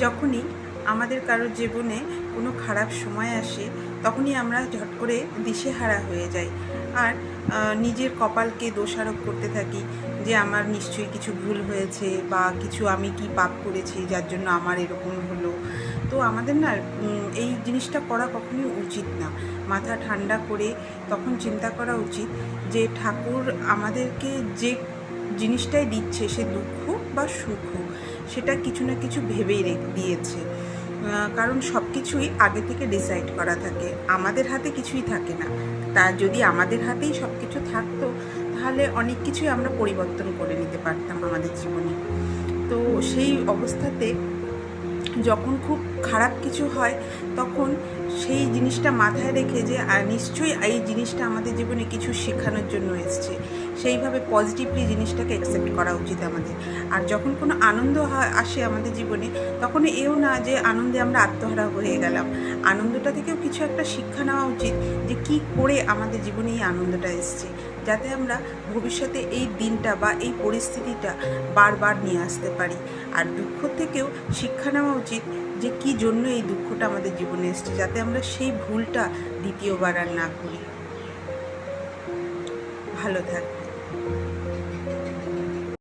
যখনই আমাদের কারোর জীবনে কোনো খারাপ সময় আসে তখনই আমরা ঝট করে দিশেহারা হয়ে যাই আর নিজের কপালকে দোষারোপ করতে থাকি যে আমার নিশ্চয়ই কিছু ভুল হয়েছে বা কিছু আমি কি পাপ করেছি যার জন্য আমার এরকম হলো। তো আমাদের না এই জিনিসটা করা কখনোই উচিত না। মাথা ঠান্ডা করে তখন চিন্তা করা উচিত যে ঠাকুর আমাদেরকে যে জিনিসটাই দিচ্ছে, সে দুঃখ বা সুখ হোক, সেটা কিছু না কিছু ভেবেই দিয়েছে। কারণ সব কিছুই আগে থেকে ডিসাইড করা থাকে, আমাদের হাতে কিছুই থাকে না। তা যদি আমাদের হাতেই সব কিছু থাকতো তাহলে অনেক কিছুই আমরা পরিবর্তন করে নিতে পারতাম আমাদের জীবনে। তো সেই অবস্থাতে যখন খুব খারাপ কিছু হয় তখন সেই জিনিসটা মাথায় রেখে যে নিশ্চয়ই এই জিনিসটা আমাদের জীবনে কিছু শেখানোর জন্য এসছে, সেইভাবে পজিটিভলি জিনিসটাকে অ্যাকসেপ্ট করা উচিত আমাদের। আর যখন কোনো আনন্দ আসে আমাদের জীবনে তখন এও না যে আনন্দে আমরা আত্মহারা হয়ে গেলাম, আনন্দটা থেকেও কিছু একটা শিক্ষা নেওয়া উচিত যে কি করে আমাদের জীবনে এই আনন্দটা এসছে, যাতে আমরা ভবিষ্যতে এই দিনটা বা এই পরিস্থিতিটা বারবার নিয়ে আসতে পারি। আর দুঃখ থেকেও শিক্ষা নেওয়া উচিত যে কী জন্য এই দুঃখটা আমাদের জীবনে এসছে, যাতে আমরা সেই ভুলটা দ্বিতীয়বার আর না করি। ভালো থাক।